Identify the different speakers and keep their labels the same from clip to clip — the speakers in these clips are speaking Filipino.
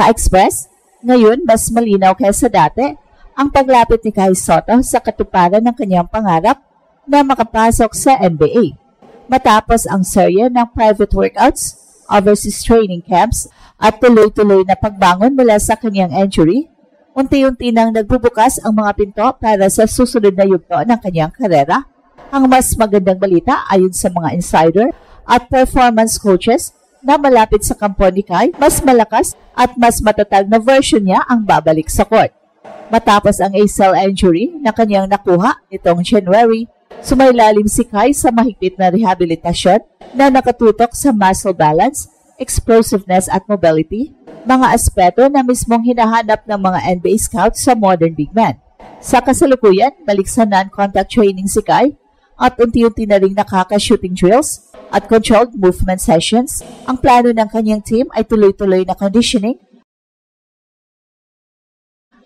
Speaker 1: Ka-Express, ngayon mas malinaw kaysa dati ang paglapit ni Kai Sotto sa katuparan ng kanyang pangarap na makapasok sa NBA. Matapos ang serye ng private workouts, overseas training camps at tuloy-tuloy na pagbangon mula sa kanyang injury, unti-unti nang nagbubukas ang mga pinto para sa susunod na yugto ng kanyang karera. Ang mas magandang balita ayon sa mga insider at performance coaches na malapit sa kampo ni Kai, mas malakas at mas matatag na version niya ang babalik sa court. Matapos ang ACL injury na kanyang nakuha nitong January, sumailalim si Kai sa mahigpit na rehabilitasyon na nakatutok sa muscle balance, explosiveness at mobility, mga aspeto na mismong hinahanap ng mga NBA scouts sa modern big man. Sa kasalukuyan, balik sa non-contact training si Kai at unti-unti na ring nakaka-shooting drills at controlled movement sessions. Ang plano ng kanyang team ay tuloy-tuloy na conditioning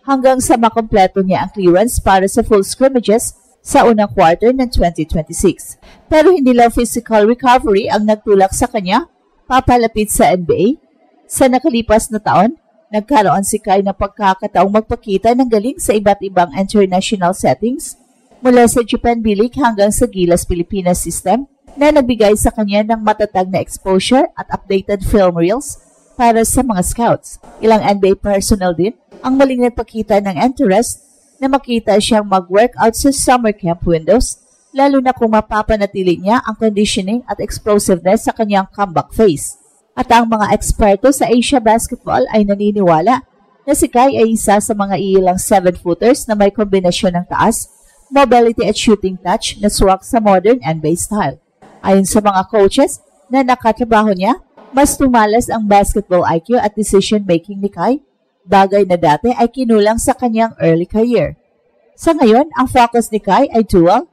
Speaker 1: hanggang sa makompleto niya ang clearance para sa full scrimmages sa unang quarter ng 2026. Pero hindi lang physical recovery ang nagtulak sa kanya papalapit sa NBA. Sa nakalipas na taon, nagkaroon si Kai ng pagkakataong magpakita ng galing sa iba't ibang international settings mula sa Japan B-League hanggang sa Gilas Pilipinas system na nagbigay sa kanya ng matatag na exposure at updated film reels para sa mga scouts. Ilang NBA personnel din ang maling nagpakita ng interest na makita siyang mag-workout sa summer camp windows, lalo na kung mapapanatili niya ang conditioning at explosiveness sa kanyang comeback phase. At ang mga eksperto sa Asia Basketball ay naniniwala na si Kai ay isa sa mga ilang 7-footers na may kombinasyon ng taas, mobility at shooting touch na swak sa modern NBA style. Ayon sa mga coaches na nakatrabaho niya, mas tumalas ang basketball IQ at decision-making ni Kai, bagay na dati ay kinulang sa kanyang early career. Sa ngayon, ang focus ni Kai ay dual,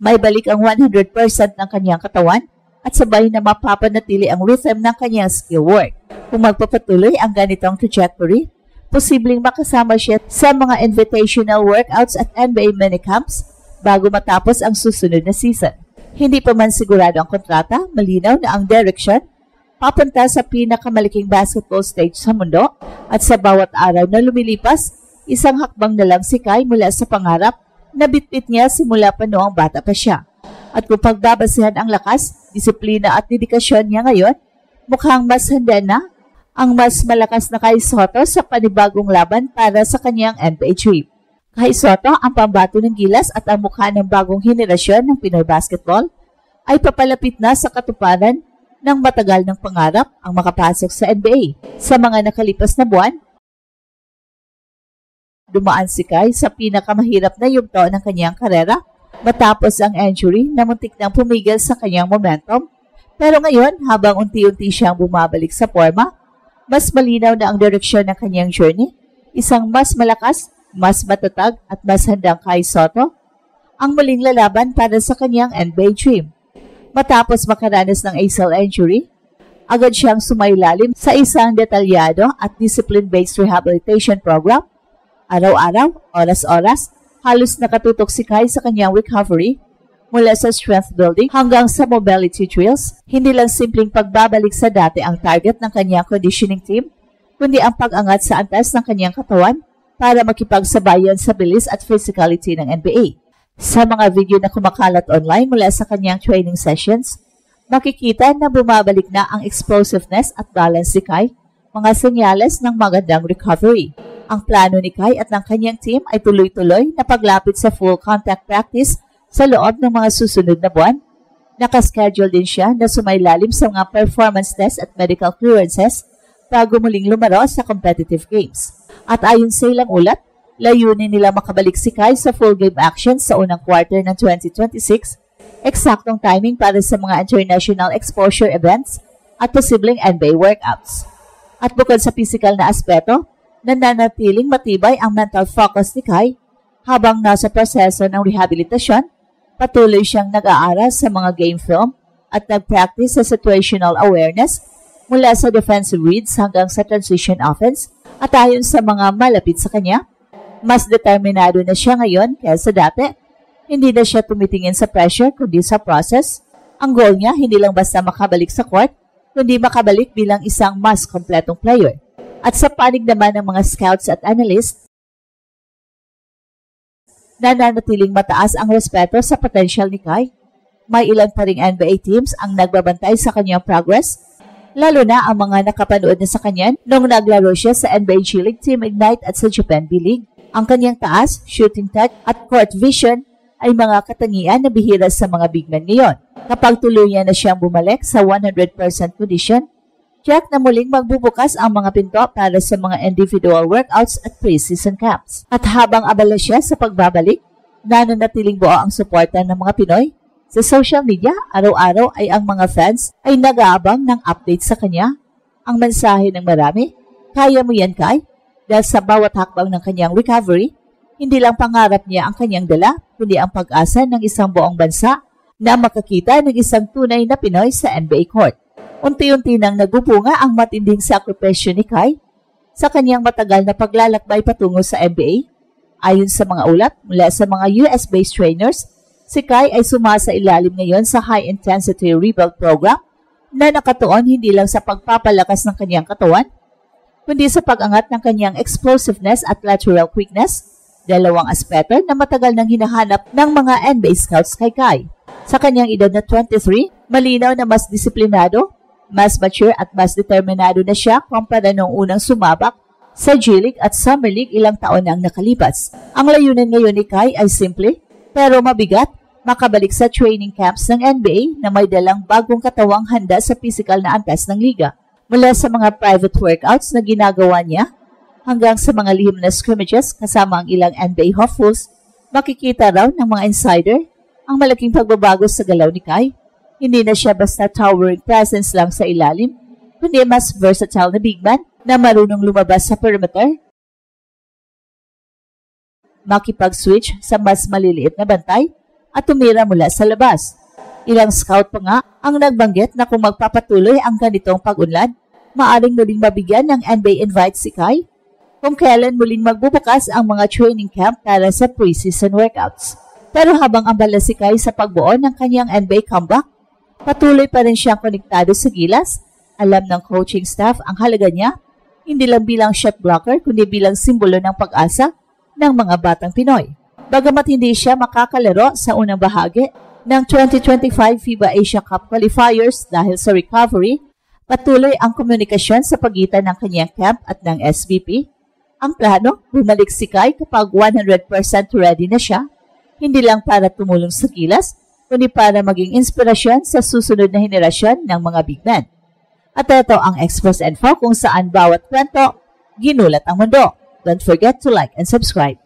Speaker 1: may balik ang 100% ng kanyang katawan at sabay na mapapanatili ang rhythm ng kanyang skill work. Kung magpapatuloy ang ganitong trajectory, posibleng makasama siya sa mga invitational workouts at NBA minicamps bago matapos ang susunod na season. Hindi pa man sigurado ang kontrata, malinaw na ang direction papunta sa pinakamalaking basketball stage sa mundo at sa bawat araw na lumilipas, isang hakbang na lang si Kai mula sa pangarap na bitbit niya simula pa noong bata pa siya. At kung pagbabasihan ang lakas, disiplina at dedikasyon niya ngayon, mukhang mas handa na ang mas malakas na Kai Sotto sa panibagong laban para sa kanyang NBA dream. Kai Sotto, ang pambato ng Gilas at ang mukha ng bagong henerasyon ng Pinoy basketball, ay papalapit na sa katuparan ng matagal ng pangarap ang makapasok sa NBA. Sa mga nakalipas na buwan, dumaan si Kai sa pinakamahirap na yugto ng kanyang karera matapos ang injury na muntik nang pumigil sa kanyang momentum. Pero ngayon, habang unti-unti siyang bumabalik sa forma, mas malinaw na ang direksyon ng kanyang journey, isang mas malakas, mas matatag at mas handang Kai Sotto ang muling lalaban para sa kanyang NBA dream. Matapos makaranas ng ACL injury, agad siyang sumailalim sa isang detalyado at discipline-based rehabilitation program. Araw-araw, oras-oras, halos nakatutok si Kai sa kanyang recovery mula sa strength building hanggang sa mobility drills. Hindi lang simpleng pagbabalik sa dati ang target ng kanyang conditioning team, kundi ang pag-angat sa antas ng kanyang katawan para makipagsabayan sa bilis at physicality ng NBA. Sa mga video na kumakalat online mula sa kanyang training sessions, makikita na bumabalik na ang explosiveness at balance ni Kai, mga senyales ng magandang recovery. Ang plano ni Kai at ng kanyang team ay tuloy-tuloy na paglapit sa full contact practice sa loob ng mga susunod na buwan. Nakaschedule din siya na sumailalim sa mga performance tests at medical clearances bago muling lumaro sa competitive games. At ayon sa ilang ulat, layunin nila makabalik si Kai sa full game action sa unang quarter ng 2026, eksaktong timing para sa mga international exposure events at posibleng NBA workouts. At bukod sa physical na aspeto, nananatiling matibay ang mental focus ni Kai habang nasa proseso ng rehabilitasyon. Patuloy siyang nag-aaral sa mga game film at nag-practice sa situational awareness mula sa defensive reads hanggang sa transition offense. At ayon sa mga malapit sa kanya, mas determinado na siya ngayon kaysa dati. Hindi na siya tumitingin sa pressure kundi sa process. Ang goal niya hindi lang basta makabalik sa court, kundi makabalik bilang isang mas kompletong player. At sa panig naman ng mga scouts at analysts, nananatiling mataas ang respeto sa potential ni Kai. May ilan pa ring NBA teams ang nagbabantay sa kanyang progress, lalo na ang mga nakapanood na sa kanya nung naglaro siya sa NBA G League Team Ignite at sa Japan B-League. Ang kanyang taas, shooting touch at court vision ay mga katangian na bihira sa mga big men ngayon. Kapag tuluyan na siyang bumalik sa 100% condition, tiyak na muling magbubukas ang mga pinto para sa mga individual workouts at pre-season camps. At habang abala siya sa pagbabalik, nananatiling buo ang suporta ng mga Pinoy. Sa social media, araw-araw ay ang mga fans ay nag-aabang ng update sa kanya. Ang mensahe ng marami, kaya mo yan, Kai? Dahil sa bawat hakbang ng kanyang recovery, hindi lang pangarap niya ang kanyang dala, kundi ang pag-asa ng isang buong bansa na makakita ng isang tunay na Pinoy sa NBA court. Unti-unti nang nagbubunga ang matinding sakripisyo ni Kai sa kanyang matagal na paglalakbay patungo sa NBA. Ayon sa mga ulat mula sa mga US-based trainers, si Kai ay sumasailalim ngayon sa high-intensity rebuild program na nakatuon hindi lang sa pagpapalakas ng kanyang katawan, kundi sa pag-angat ng kanyang explosiveness at lateral quickness, dalawang aspeto na matagal nang hinahanap ng mga NBA scouts kay Kai. Sa kanyang edad na 23, malinaw na mas disiplinado, mas mature at mas determinado na siya kumpara noong unang sumabak sa G League at Summer League ilang taon na ang nakalipas. Ang layunan ngayon ni Kai ay simple pero mabigat, makabalik sa training camps ng NBA na may dalang bagong katawang handa sa physical na antas ng liga. Mula sa mga private workouts na ginagawa niya hanggang sa mga lihim na scrimmages kasama ang ilang NBA hopefuls, makikita raw ng mga insider ang malaking pagbabago sa galaw ni Kai. Hindi na siya basta towering presence lang sa ilalim, kundi mas versatile na big man na marunong lumabas sa perimeter, makipag-switch sa mas maliliit na bantay, at tumira mula sa labas. Ilang scout pa nga ang nagbanggit na kung magpapatuloy ang ganitong pag-unlad, maaring muling mabigyan ng NBA invite si Kai kung kailan muling magbubukas ang mga training camp para sa pre-season workouts. Pero habang ambala si Kai sa pagbuo ng kanyang NBA comeback, patuloy pa rin siyang konektado sa gilas. Alam ng coaching staff ang halaga niya, hindi lang bilang shot blocker, kundi bilang simbolo ng pag-asa ng mga batang Pinoy. Bagamat hindi siya makakalaro sa unang bahagi ng 2025 FIBA Asia Cup qualifiers dahil sa recovery, patuloy ang komunikasyon sa pagitan ng kanyang camp at ng SVP. Ang plano, bumalik si Kai kapag 100% ready na siya, hindi lang para tumulong sa gilas, kundi para maging inspirasyon sa susunod na henerasyon ng mga big men. At ito ang Express Info kung saan bawat kwento, ginulat ang mundo. Don't forget to like and subscribe.